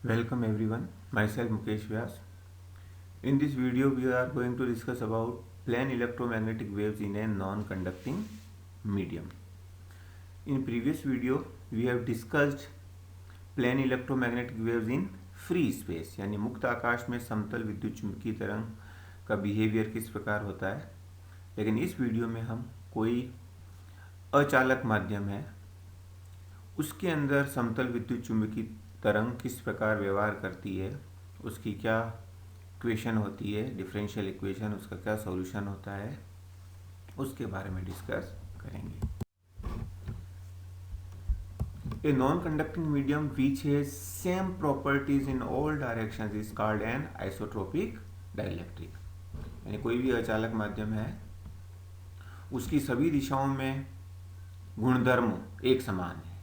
Welcome everyone, myself Mukesh Vyas. In this video we are going to discuss about plane electromagnetic waves in a non-conducting medium. In previous video we have discussed plane electromagnetic waves in free space यानी मुक्त आकाश में समतल विद्युत चुंबकीय तरंग का behaviour किस प्रकार होता है। लेकिन इस वीडियो में हम कोई अचालक माध्यम है उसके अंदर समतल विद्युत चुंबकीय तरंग किस प्रकार व्यवहार करती है, उसकी क्या इक्वेशन होती है, डिफरेंशियल इक्वेशन, उसका क्या सॉल्यूशन होता है, उसके बारे में डिस्कस करेंगे। A non-conducting medium which has same properties in all directions is called an isotropic dielectric। यानी कोई भी अचालक माध्यम है उसकी सभी दिशाओं में गुणधर्म एक समान है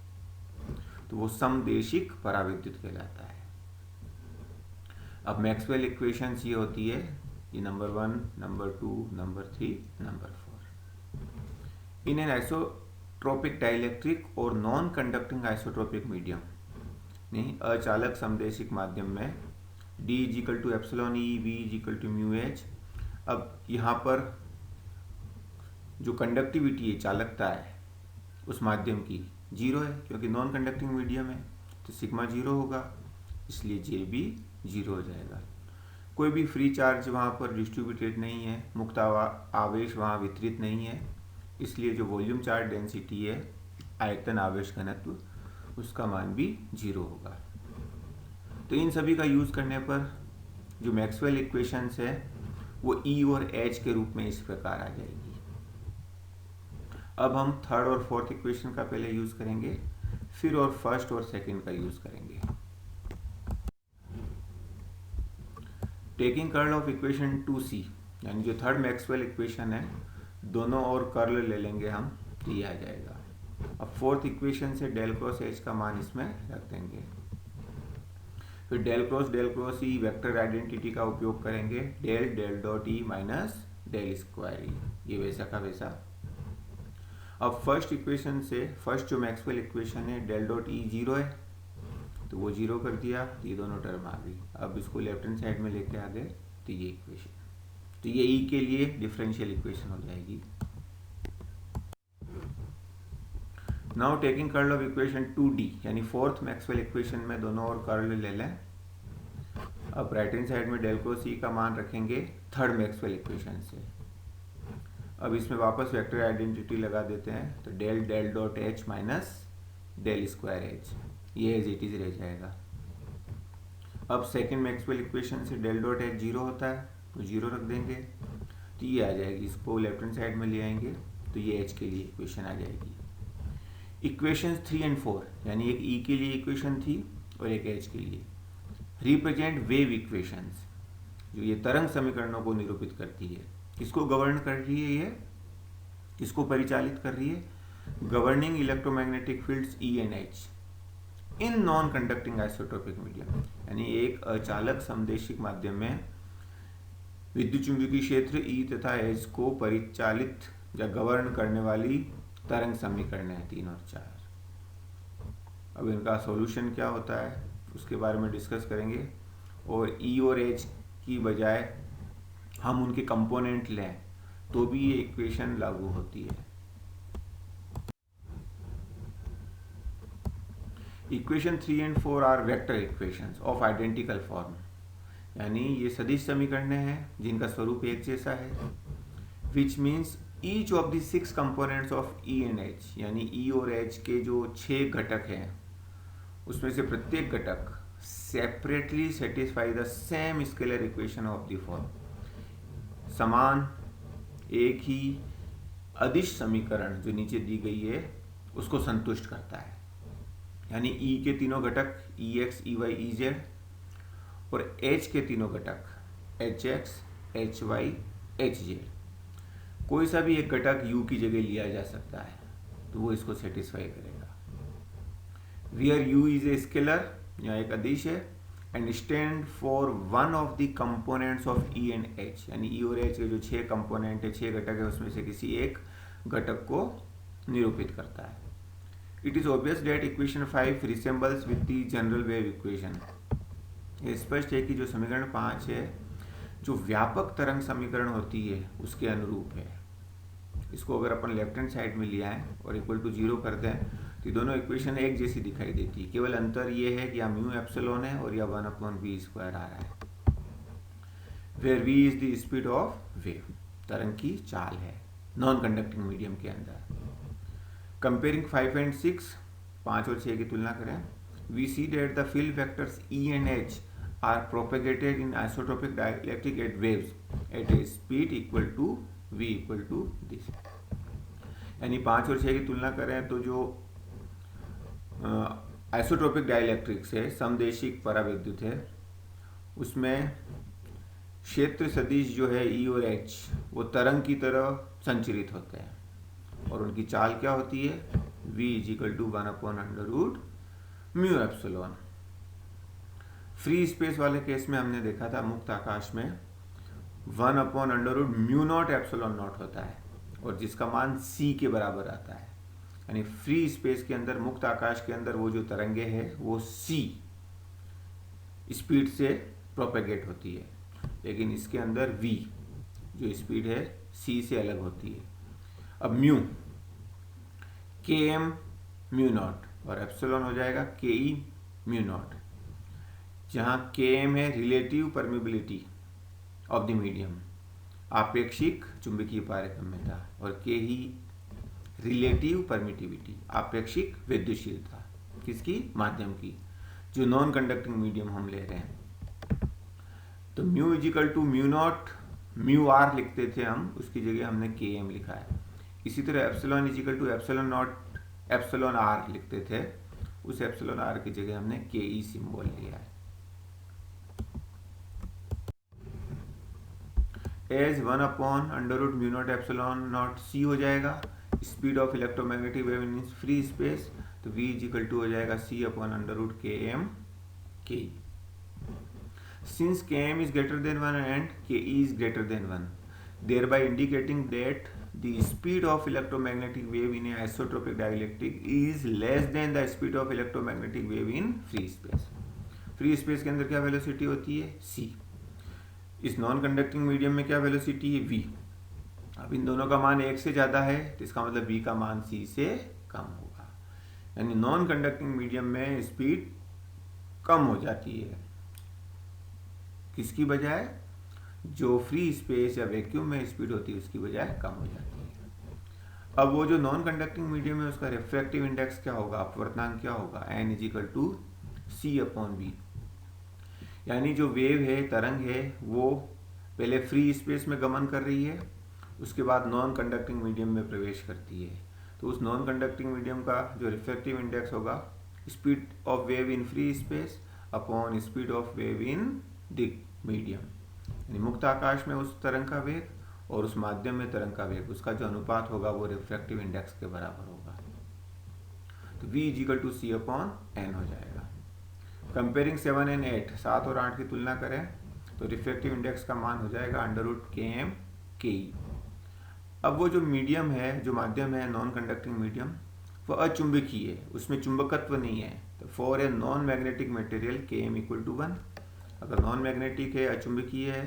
तो वो समदेशिक पराविद्युत कहलाता है। अब मैक्सवेल इक्वेशंस ये होती है, ये number 1, number 2, number 3, number 4। In an isotropic dielectric और नॉन कंडक्टिंग आइसोट्रोपिक मीडियम नहीं अचालक समदेशिक माध्यम में D equal to epsilon E, V equal to mu H. अब यहाँ पर जो कंडक्टिविटी है, चालकता है उस माध्यम की जीरो है क्योंकि नॉन कंडक्टिंग मीडियम है तो सिग्मा जीरो होगा, इसलिए जे भी जीरो हो जाएगा। कोई भी फ्री चार्ज वहाँ पर डिस्ट्रीब्यूटेड नहीं है, मुक्त आवेश वहाँ वितरित नहीं है, इसलिए जो वॉल्यूम चार्ज डेंसिटी है, आयतन आवेश घनत्व, उसका मान भी जीरो होगा। तो इन सभी का यूज़ करने पर जो मैक्सवेल इक्वेशंस है वो ई और एच के रूप में इस प्रकार आ जाएगी। अब हम थर्ड और फोर्थ इक्वेशन का पहले यूज करेंगे, फिर और फर्स्ट और सेकंड का यूज करेंगे। Taking curl of equation 2c यानी जो थर्ड मैक्सवेल इक्वेशन है, दोनों और कर्ल ले लेंगे हम तो ये आ जाएगा। अब फोर्थ इक्वेशन से डेल क्रॉस एच का मान इसमें रख देंगे, फिर del cross E vector identity का उपयोग करेंगे, del dot E minus del square E, ये वैसा का वैसा। अब फर्स्ट इक्वेशन से फर्स्ट जो मैक्सवेल इक्वेशन है डेल डॉट ई जीरो है तो वो जीरो कर दिया तो ये दोनों टर्म आ गई। अब इसको लेफ्ट हैंड साइड में लेके आ गए तो ये इक्वेशन, तो ये ई के लिए डिफरेंशियल इक्वेशन हो जाएगी। Now taking curl of equation 2d यानी फोर्थ मैक्सवेल इक्वेशन में दोनों और कर्ल ले लें। अब राइट हैंड साइड में डेल क्रॉस ई का मान रखेंगे थर्ड मैक्सवेल इक्वेशन से। अब इसमें वापस वेक्टर आइडेंटिटी लगा देते हैं तो del dot H minus del square H, ये एज इट इज रह जाएगा। अब सेकंड मैक्सवेल इक्वेशन से डेल डॉट एच जीरो होता है तो जीरो रख देंगे तो ये आ जाएगी, इसको लेफ्ट हैंड साइड में ले आएंगे तो ये एच के लिए इक्वेशन आ जाएगी। इक्वेशन 3 और 4 यानी एक ई के लिए इक्वेशन थी और एक एच के लिए, रिप्रेजेंट वेव इक्वेशंस, जो ये तरंग समीकरणों को निरूपित करती है। किसको गवर्न कर रही है, ये किसको परिचालित कर रही है? Governing electromagnetic fields E and H in non conducting isotropic medium, यानी एक अचालक समदेशिक माध्यम में विद्युत चुंबकीय क्षेत्र ई तथा एच को परिचालित या गवर्न करने वाली तरंग समीकरण है 3 और 4। अब इनका सॉल्यूशन क्या होता है उसके बारे में डिस्कस करेंगे, और ई और एच की बजाय हम उनके कंपोनेंट लें तो भी ये इक्वेशन लागू होती है। इक्वेशन 3 और 4 are vector equations of identical form, यानी ये सदिश समीकरणें हैं जिनका स्वरूप एक जैसा है। Which means each of the 6 components of E and H, यानी ई और एच के जो 6 घटक हैं उसमें से प्रत्येक घटक separately satisfy the same scalar equation of the form, समान एक ही अदिश समीकरण जो नीचे दी गई है उसको संतुष्ट करता है। यानी ई के तीनों घटक E X, E Y, E Z, और एच के तीनों घटक H X, H Y, H Z, कोई सा भी एक घटक यू की जगह लिया जा सकता है तो वो इसको सेटिस्फाई करेगा। Wear you is a scalar, यहाँ एक अदिश है, and stand for one of the components of E and H, यानी ई और एच के जो 6 कंपोनेंट है, 6 घटक है, उसमें से किसी एक घटक को निरूपित करता है। It is obvious that equation 5 resembles with the general wave equation, ये स्पष्ट है कि जो समीकरण 5 है जो व्यापक तरंग समीकरण होती है उसके अनुरूप है। इसको अगर अपन लेफ्ट हैंड साइड में ले आए और इक्वल टू 0 कर दें तो दोनों इक्वेशन एक जैसी दिखाई देती है। केवल अंतर ये है कि यहाँ म्यू एप्सिलॉन है और यह 1/v² आ रहा है, where v is the speed of wave, तरंग की चाल है नॉन कंडक्टिंग मीडियम के अंदर। कंपेयरिंग 5 and 6, 5 और 6 की तुलना करें, we see that the field vectors E and H are propagated in isotropic dielectric at waves at a speed equal to v equal to this। यानी 5 और 6 की तुलना करें तो जो आइसोट्रोपिक डाइलेक्ट्रिक्स है, समदेशिक परावैद्युत है, उसमें क्षेत्र सदिश जो है E और H वो तरंग की तरह संचरित होते हैं और उनकी चाल क्या होती है, v = 1/√μ एप्सिलॉन। फ्री स्पेस वाले केस में हमने देखा था मुक्त आकाश में 1/√μ0 एप्सिलॉन नॉट होता है और जिसका मान c के बराबर आता है। यानी फ्री स्पेस के अंदर, मुक्त आकाश के अंदर वो जो तरंगे हैं वो c स्पीड से प्रोपेगेट होती है, लेकिन इसके अंदर v जो स्पीड है c से अलग होती है। अब म्यू km μ0 और एप्सिलॉन हो जाएगा ke μ0, जहाँ km है relative permeability of the medium, आपेक्षिक चुंबकीय पारगम्यता, और के ही रिलेटिव परमिटिविटी, आपेक्षिक विद्युतशीलता, किसकी, माध्यम की, जो नॉन कंडक्टिंग मीडियम हम ले रहे हैं। तो म्यू = μ0 μr लिखते थे हम, उसकी जगह हमने km लिखा है। इसी तरह एप्सिलॉन = ε0 ε r लिखते थे, उस ε r की जगह हमने ke सिंबल लिया है। एज 1/√μ0 ε0 c हो जाएगा speed of electromagnetic wave in free space, तो v = हो जाएगा c/√km ke। Since km is greater than 1 and ke is greater than 1, thereby indicating that the speed of electromagnetic wave in a isotropic dielectric is less than the speed of electromagnetic wave in free space। Free space के अंदर क्या velocity होती है, c। इस non conducting medium में क्या velocity है, v। अब इन दोनों का मान 1 से ज़्यादा है तो इसका मतलब v का मान c से कम होगा। यानी नॉन कंडक्टिंग मीडियम में स्पीड कम हो जाती है, किसकी बजाय, जो फ्री स्पेस या वैक्यूम में स्पीड होती है उसकी बजाय कम हो जाती है। अब वो जो नॉन कंडक्टिंग मीडियम है उसका रिफ्रैक्टिव इंडेक्स क्या होगा, अपवर्तनांक क्या होगा, n = c/v। यानी जो वेव है, तरंग है, वो पहले फ्री स्पेस में गमन कर रही है, उसके बाद नॉन कंडक्टिंग मीडियम में प्रवेश करती है। तो उस नॉन कंडक्टिंग मीडियम का जो रिफ्रैक्टिव इंडेक्स होगा, speed of wave in free space upon speed of wave in the medium, यानी मुक्त आकाश में उस तरंग का वेग और उस माध्यम में तरंग का वेग, उसका जो अनुपात होगा वो रिफ्रैक्टिव इंडेक्स के बराबर होगा। तो v = c/n हो जाएगा। कंपेयरिंग 7 and 8, 7 और 8 की तुलना करें तो रिफ्रैक्टिव इंडेक्स का मान हो जाएगा √km ke। अब वो जो मीडियम है, जो माध्यम है नॉन कंडक्टिंग मीडियम, वो अचुंबकीय है, उसमें चुंबकत्व नहीं है। तो for a non magnetic material km = 1। अगर नॉन मैग्नेटिक है, अचुंबकीय है,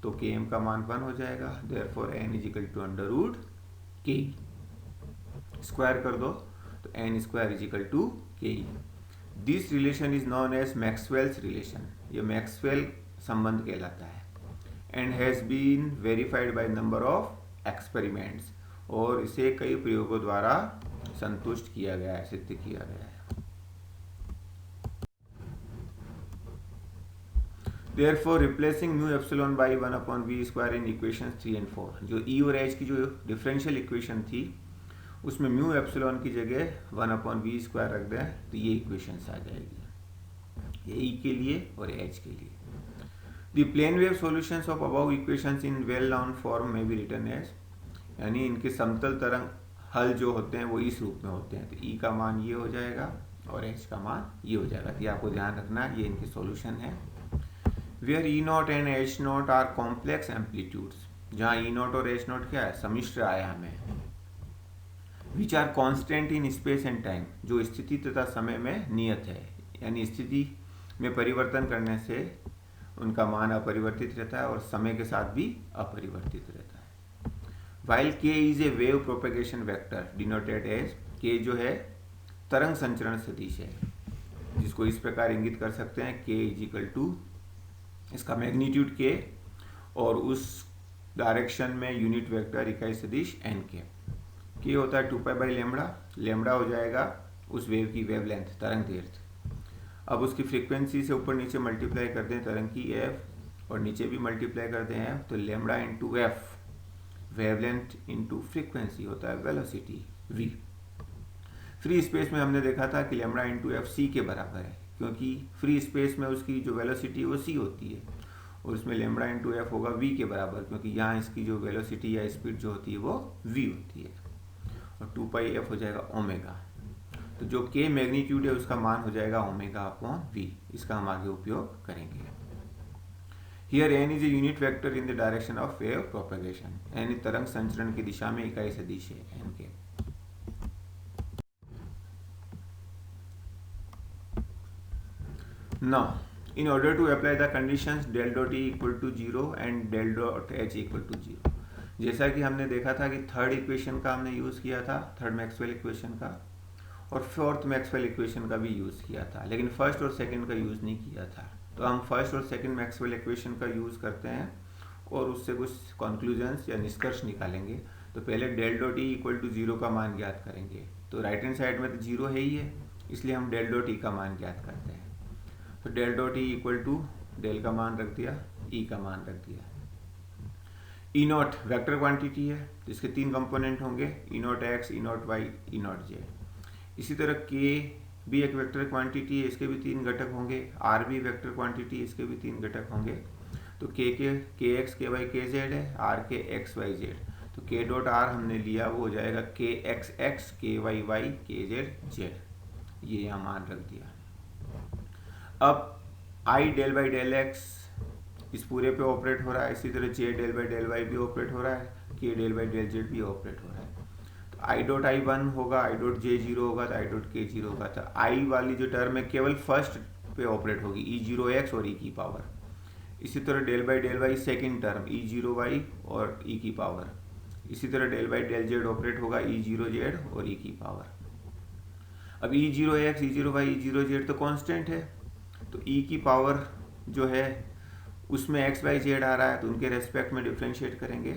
तो km का मान 1 हो जाएगा। Therefore n = √k। स्क्वायर कर दो तो n² = ke। This relation is known as Maxwell's relation, ये मैक्सवेल संबंध कहलाता है, and has been verified by number of experiments, और इसे कई प्रयोगों द्वारा संतुष्ट किया गया है, सिद्ध किया गया है। Therefore, replacing μ epsilon by 1/v² in equations 3 and 4, जो E और H की जो डिफरेंशियल इक्वेशन थी उसमें म्यू एप्सिलॉन की जगह 1/v² रख दें तो ये इक्वेशंस आ जाएगी, ये E के लिए और H के लिए। The plane wave solutions of above equations in well known form में भी रिटर्न एज, यानी इनके समतल तरंग हल जो होते हैं वो इस रूप में होते हैं। तो E का मान ये हो जाएगा और H का मान ये हो जाएगा। तो आपको ध्यान रखना ये इनके सॉल्यूशन है। Where E0 and H0 are complex amplitudes, जहाँ E0 और H0 क्या है, सम्मिश्र आयाम है, which are constant in space and time, जो स्थिति तथा समय में नियत है, यानी स्थिति में परिवर्तन करने से उनका मान अपरिवर्तित रहता है और समय के साथ भी अपरिवर्तित रहता है। While k is a wave propagation vector denoted as, k जो है तरंग संचरण सदिश है, जिसको इस प्रकार इंगित कर सकते हैं k इज इक्वल टू इसका मैग्नीट्यूड k और उस डायरेक्शन में यूनिट वेक्टर इकाई सदिश n k होता है 2π/λ, लैम्बडा हो जाएगा उस वेव की वेवलेंथ, तरंग दैर्ध्य। अब उसकी फ्रीक्वेंसी से ऊपर नीचे मल्टीप्लाई कर दें तरंग की f और नीचे भी मल्टीप्लाई कर दें f, तो lambda into F wavelength into frequency होता है वेलोसिटी v। फ्री स्पेस में हमने देखा था कि लैम्बडा इंटू एफ सी के बराबर है, क्योंकि फ्री स्पेस में उसकी जो वेलोसिटी है वो c होती है और उसमें लैम्बडा इंटू एफ होगा v के बराबर, क्योंकि यहाँ इसकी जो वेलोसिटी या स्पीड जो होती है वो v होती है और 2πf हो जाएगा ओमेगा। तो जो k मैग्नीट्यूड है उसका मान हो जाएगा ओमेगा अपॉन v। इसका हम आगे उपयोग करेंगे। Here n is a unit vector in the direction of wave propagation, n तरंग संचरण की दिशा में इकाई सदिश है n के। Now, in order to apply the conditions del dot E equal to 0 and del dot H equal to 0, जैसा कि हमने देखा था कि थर्ड इक्वेशन का हमने यूज़ किया था, थर्ड मैक्सवेल इक्वेशन का, और फोर्थ मैक्सवेल इक्वेशन का भी यूज़ किया था, लेकिन फर्स्ट और सेकंड का यूज़ नहीं किया था। तो हम फर्स्ट और सेकंड मैक्सवेल इक्वेशन का यूज़ करते हैं और उससे कुछ कंक्लूजन्स या निष्कर्ष निकालेंगे। तो पहले del dot E equal to 0 का मान ज्ञात करेंगे। तो राइट हैंड साइड में तो 0 है ही है, इसलिए हम डेल डॉट ई का मान ज्ञात करते हैं। तो del dot E equal to del का मान रख दिया, ई का मान रख दिया। ई नॉट वेक्टर क्वांटिटी है, जिसके 3 कंपोनेंट होंगे, E naught X, E naught Y, E naught Z. इसी तरह के भी एक वेक्टर क्वांटिटी है, इसके भी 3 घटक होंगे। आर भी वेक्टर क्वांटिटी है, इसके भी 3 घटक होंगे। तो के एक्स, के वाई, के जेड है, आर के एक्स वाई जेड। तो के डॉट आर हमने लिया, वो हो जाएगा के एक्स एक्स, के वाई वाई, के जेड जेड। ये यहाँ मान रख दिया। अब आई डेल बाई डेल एक्स इस पूरे पे ऑपरेट हो रहा है, इसी तरह जे डेल बाई डेल वाई भी ऑपरेट हो रहा है, के डेल बाई डेल जेड भी ऑपरेट हो रहा है। तो आई डॉट आई 1 होगा, आई डॉट जे 0 होगा, तो आई डॉट के 0 होगा। तो आई वाली जो टर्म है केवल फर्स्ट पे ऑपरेट होगी, ई 0 एक्स और ई की पावर। इसी तरह del by del y second term, E 0 y और ई की पावर। इसी तरह del by del z operate होगा, ई 0 जेड और ई की पावर। अब E 0 x, E 0 y, E 0 z तो कॉन्स्टेंट है, तो ई की पावर जो है उसमें एक्स वाई जेड आ रहा है, तो उनके रेस्पेक्ट में डिफ्रेंशिएट करेंगे।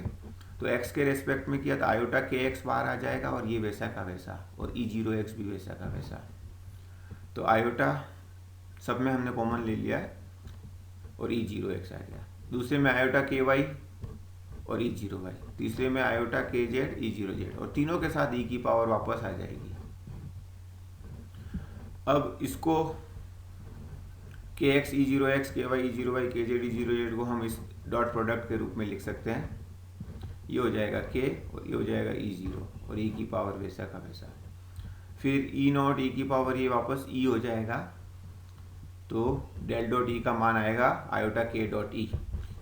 तो एक्स के रेस्पेक्ट में किया तो आयोटा के एक्स बाहर आ जाएगा और ये वैसा का वैसा, और ई 0 एक्स भी वैसा का वैसा। तो आयोटा सब में हमने कॉमन ले लिया है और ई 0 एक्स आ गया। दूसरे में आयोटा के वाई और ई 0 वाई। तीसरे में आयोटा के जेड, ई 0 जेड, और तीनों के साथ ई की पावर वापस आ जाएगी। अब इसको के एक्स ई 0 एक्स, के वाई ई 0 वाई, के जेड ई 0 जेड को हम इस डॉट प्रोडक्ट के रूप में लिख सकते हैं। ये हो जाएगा के और ये हो जाएगा ई 0 और ई की पावर वैसा का वैसा। फिर ई नॉट ई की पावर ये वापस ई हो जाएगा, तो डेल डॉट ई का मान आएगा आयोटा के डॉट ई,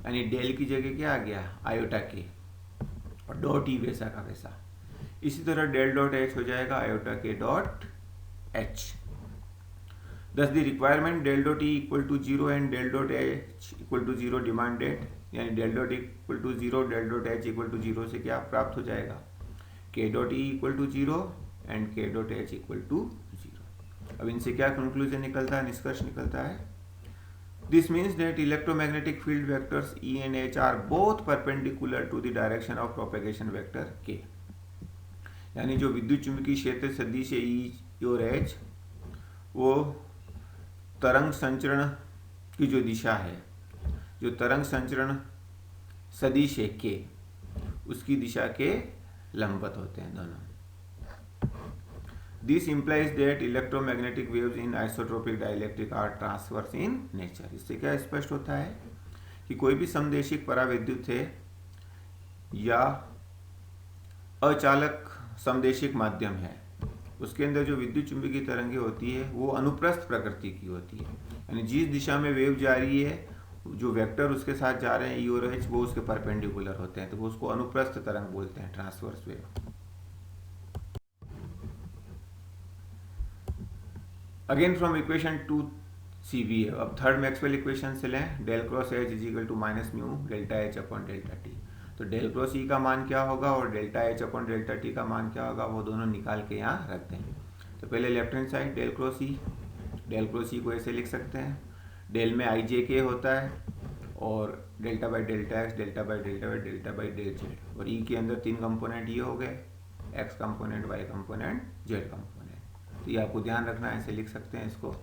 यानी डेल की जगह क्या आ गया, आयोटा के, और डॉट ई वैसा का वैसा। इसी तरह डेल डॉट एच हो जाएगा आयोटा के dot H. Thus the requirement del dot E equal to 0 and del dot H equal to 0 demanded, यानी del dot equal to 0, del dot H equal to 0 से क्या प्राप्त हो जाएगा, K dot E equal to 0 and K dot H equal to 0। अब इनसे क्या conclusion निकलता है, निष्कर्ष निकलता है, This means that electromagnetic field vectors E and H are both perpendicular to the direction of propagation vector K। यानी जो विद्युत चुंबकीय क्षेत्र सदिश है E और H, वो तरंग संचरण की जो दिशा है, जो तरंग संचरण सदिश है के, उसकी दिशा के लंबवत होते हैं दोनों। This implies that electromagnetic waves in isotropic dielectric are transverse in nature. इससे क्या स्पष्ट होता है कि कोई भी समदेशिक परावैद्युत है या अचालक समदेशिक माध्यम है, उसके अंदर जो विद्युत चुंबकीय तरंगें होती है वो अनुप्रस्थ प्रकृति की होती है, यानी जिस दिशा में वेव जा रही है, जो वेक्टर उसके साथ जा रहे हैं ई और एच, वो उसके परपेंडिकुलर होते हैं, तो वो उसको अनुप्रस्थ तरंग बोलते हैं, transverse wave. Again from equation 2 C V है। अब थर्ड मैक्सवेल इक्वेशन से लें, del cross H is equal to minus mu delta H upon delta T. तो डेल क्रॉस ई का मान क्या होगा और delta H upon delta T का मान क्या होगा, वो दोनों निकाल के यहाँ रख देंगे। तो पहले left hand side del cross E को ऐसे लिख सकते हैं, डेल में आई जे के होता है और delta by delta x, delta by delta y, delta by del z. और ई के अंदर तीन कंपोनेंट ये हो गए, x component, y component, z component. तो ये आपको ध्यान रखना है, ऐसे लिख सकते हैं इसको।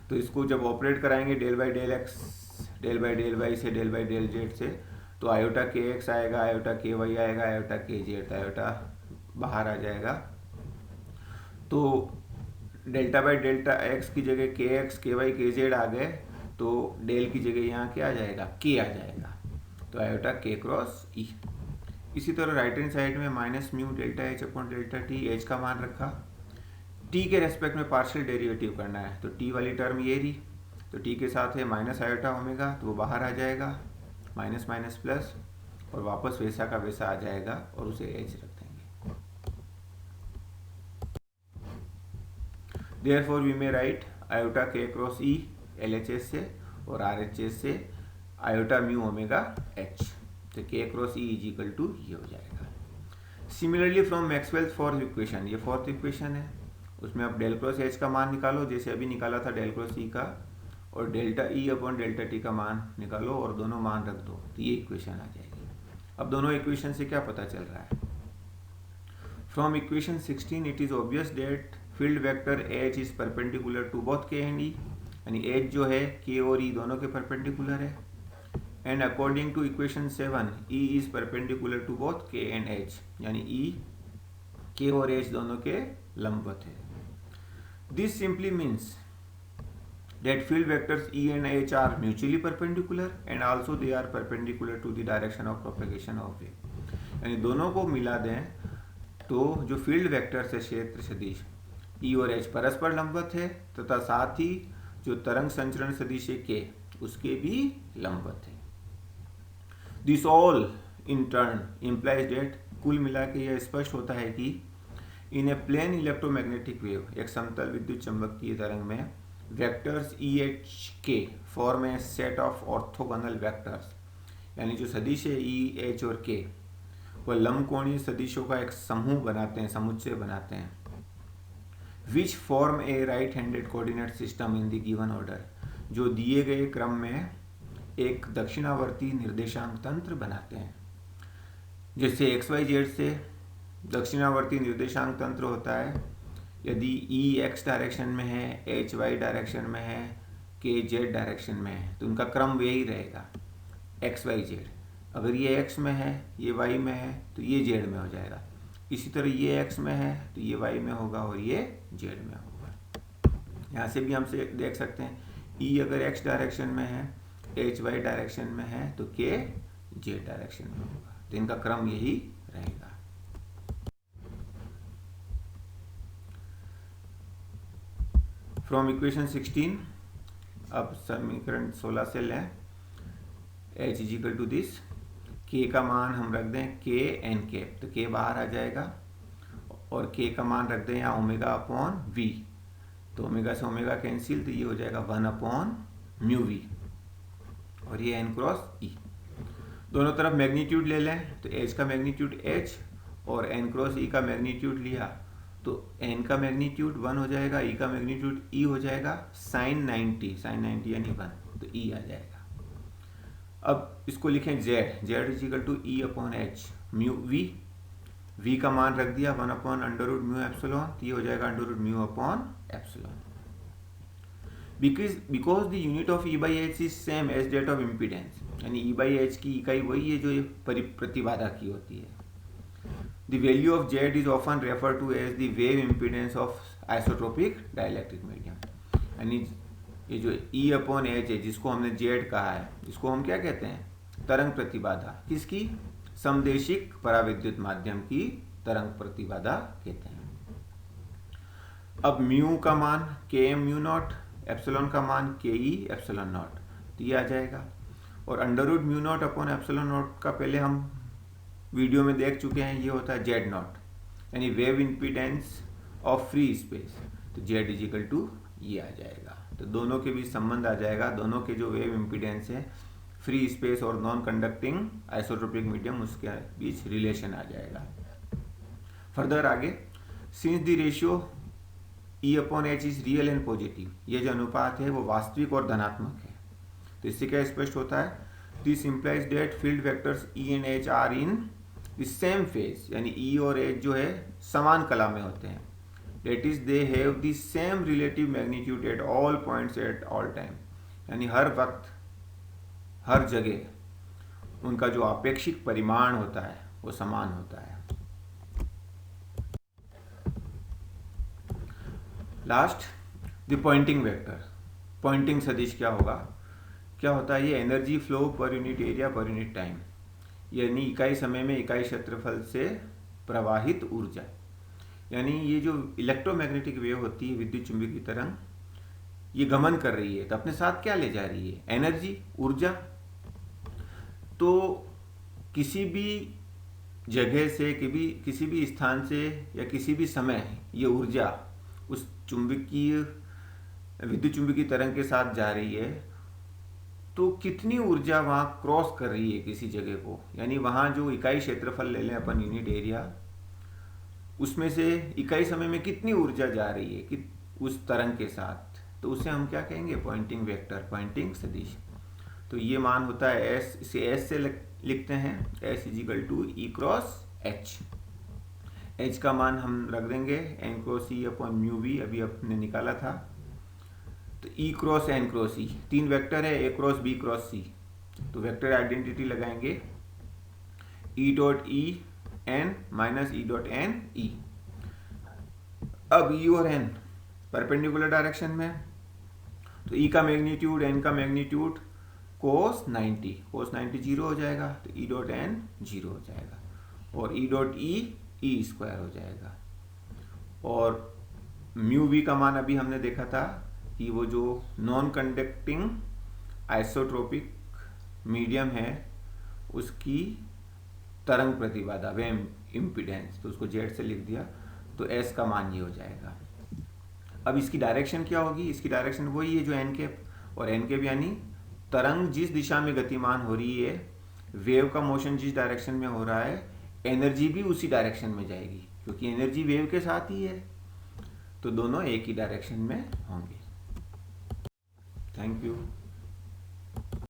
तो इसको जब ऑपरेट कराएंगे del by del x, del by del y से, डेल बाई डेल जेड से, तो आयोटा के एक्स आएगा, आयोटा के वाई आएगा, आयोटा के जेड, आयोटा बाहर आ जाएगा। तो डेल्टा बाई डेल्टा एक्स की जगह के एक्स, के वाई, के जेड आ गए, तो डेल की जगह यहाँ क्या आ जाएगा, के आ जाएगा। तो आयोटा के क्रॉस ई। इसी तरह राइट हैंड साइड में minus mu delta H upon delta T, H का मान रखा, टी के रेस्पेक्ट में पार्शियल डेरिवेटिव करना है। तो टी वाली टर्म ये रही, तो टी के साथ है माइनस आयोटा ओमेगा, तो वो बाहर आ जाएगा, माइनस माइनस प्लस, और वापस वैसा का वैसा आ जाएगा और उसे एच रख देंगे। Therefore we may write iota k cross E LHS से और आरएचएस से आयोटा म्यू ओमेगा एच। तो k cross E is equal to ये हो जाएगा। Similarly from Maxwell fourth equation, ये फोर्थ इक्वेशन है, उसमें आप डेल क्रॉस एच का मान निकालो, जैसे अभी निकाला था डेल क्रॉस ई का, और delta E upon delta T का मान निकालो और दोनों मान रख दो, तो ये इक्वेशन आ जाएगी। अब दोनों इक्वेशन से क्या पता चल रहा है, from equation 16 it is obvious that field vector H is perpendicular to both k and E, यानी एच जो है के और ई दोनों के परपेंडिकुलर है। And according to equation 7 E is perpendicular to both k and H, यानी ई के और एच दोनों के लंबवत है। This simply means that field vectors E and H are mutually perpendicular and also they are perpendicular to the direction of propagation of wave। यानी दोनों को मिला दें तो जो फील्ड वेक्टर्स है क्षेत्र सदिश E और H परस्पर लंबवत है, तथा साथ ही जो तरंग संचरण सदिश है K उसके भी लंबवत है। This all in turn implies date, कुल मिला के यह स्पष्ट होता है कि इन ए प्लेन इलेक्ट्रोमैग्नेटिक वेव, एक समतल विद्युत चुंबकीय तरंग में, वेक्टर्स ई एच के form A set of orthogonal vectors, यानी जो सदिश है ई एच और के, वह लंबकोणीय सदिशों का एक समूह बनाते हैं, समुच्चय बनाते हैं। Which form A right handed coordinate system in the given order, जो दिए गए क्रम में एक दक्षिणावर्ती निर्देशांक तंत्र बनाते हैं। जैसे एक्स वाई जेड से दक्षिणावर्ती निर्देशांक तंत्र होता है, यदि ई एक्स डायरेक्शन में है, एच वाई डायरेक्शन में है, के जेड डायरेक्शन में है, तो उनका क्रम यही रहेगा एक्स वाई जेड। अगर ये एक्स में है, ये वाई में है, तो ये जेड में हो जाएगा। इसी तरह ये एक्स में है तो ये वाई में होगा और ये जेड में होगा। यहाँ से भी हम से देख सकते हैं, ई अगर एक्स डायरेक्शन में है, एच वाई डायरेक्शन में है, तो के जेड डायरेक्शन में होगा। तो इनका क्रम यही रहेगा। फ्रॉम इक्वेशन 16 अब समीकरण 16 से लें H is equal to this, k का मान हम रख दें के एन के, तो के बाहर आ जाएगा, और के का मान रख दें यहाँ ओमेगा अपॉन वी, तो ओमेगा से ओमेगा कैंसिल, तो ये हो जाएगा 1 अपॉन म्यू वी, और ये एन क्रॉस ई। दोनों तरफ मैग्नीट्यूड ले लें, तो एच का मैग्नीट्यूड एच और एन क्रॉस ई का मैग्नीट्यूड लिया, तो एन का मैग्नीट्यूड 1 हो जाएगा, ई का मैग्नीट्यूड ई हो जाएगा साइन 90 यानी 1, तो ई आ जाएगा। अब इसको लिखें Z is equal to E upon H mu v, v का मान रख दिया 1 upon under root mu epsilon, तो ये हो जाएगा under root mu upon epsilon. Because the unit of E by H is same as that of impedance, यानी E by H की इकाई वही है जो ये प्रतिबाधा की होती है। The value of Z is often referred to as the wave impedance of isotropic dielectric medium, यानी ये जो E अपॉन एच है जिसको हमने Z कहा है, इसको हम क्या कहते हैं, तरंग प्रतिबाधा। किसकी, समदेशिक पराविद्युत माध्यम की तरंग प्रतिबाधा कहते हैं। अब म्यू का मान के एम म्यू नॉट, एप्सिलॉन का मान के ई एप्सिलॉन नॉट, तो ये आ जाएगा। और under root mu naught upon epsilon naught का पहले हम वीडियो में देख चुके हैं, ये होता है जेड नॉट, यानी wave impedance of free space, तो जेड इज इक्वल टू ये आ जाएगा। तो दोनों के बीच संबंध आ जाएगा, दोनों के जो वेव इम्पीडेंस है फ्री स्पेस और नॉन कंडक्टिंग आइसोट्रोपिक मीडियम उसके बीच रिलेशन आ जाएगा। फर्दर आगे, since the ratio E/H is real and positive, ये जो अनुपात है वो वास्तविक और धनात्मक है, तो इससे क्या स्पष्ट होता है, this implies that field vectors E and H are in the same phase, यानी E और H जो है समान कला में होते हैं। That is they have the same relative magnitude at all points at all time, यानी हर वक्त हर जगह उनका जो आपेक्षिक परिमाण होता है वो समान होता है। Last, the Poynting vector, Poynting सदिश क्या होगा, क्या होता है, ये energy flow per unit area per unit time, यानी इकाई समय में इकाई क्षेत्रफल से प्रवाहित ऊर्जा, यानी ये जो इलेक्ट्रोमैग्नेटिक वेव होती है, विद्युत चुंबकीय तरंग, ये गमन कर रही है तो अपने साथ क्या ले जा रही है, एनर्जी, ऊर्जा। तो किसी भी जगह से किसी भी स्थान से या किसी भी समय ये ऊर्जा उस विद्युत चुंबकीय तरंग के साथ जा रही है, तो कितनी ऊर्जा वहाँ क्रॉस कर रही है किसी जगह को, यानी वहाँ जो इकाई क्षेत्रफल ले लें अपन यूनिट एरिया, उसमें से इकाई समय में कितनी ऊर्जा जा रही है कि उस तरंग के साथ, तो उसे हम क्या कहेंगे, पॉइंटिंग वेक्टर, पॉइंटिंग सदिश। तो ये मान होता है S, इसे S से लिखते हैं, S = E×H। H का मान हम रख देंगे N×E/μv, अभी अपने निकाला था, तो E×N×E, 3 वेक्टर है, A×B×C, तो वेक्टर आइडेंटिटी लगाएंगे E.En - E.Ne। अब E और N परपेंडिकुलर डायरेक्शन में, तो E का मैग्नीट्यूड, N का मैग्नीट्यूड cos 90 0 हो जाएगा, तो E.N 0 हो जाएगा, और E.E स्क्वायर हो जाएगा। और μv का मान अभी हमने देखा था कि वो जो नॉन कंडक्टिंग आइसोट्रोपिक मीडियम है उसकी तरंग प्रतिबाधा, वेव इम्पीडेंस, तो उसको Z से लिख दिया, तो S का मान ये हो जाएगा। अब इसकी डायरेक्शन क्या होगी, इसकी डायरेक्शन वही है जो n कैप, और n कैप यानी तरंग जिस दिशा में गतिमान हो रही है, वेव का मोशन जिस डायरेक्शन में हो रहा है, एनर्जी भी उसी डायरेक्शन में जाएगी, क्योंकि एनर्जी वेव के साथ ही है, तो दोनों एक ही डायरेक्शन में होंगे। Thank you.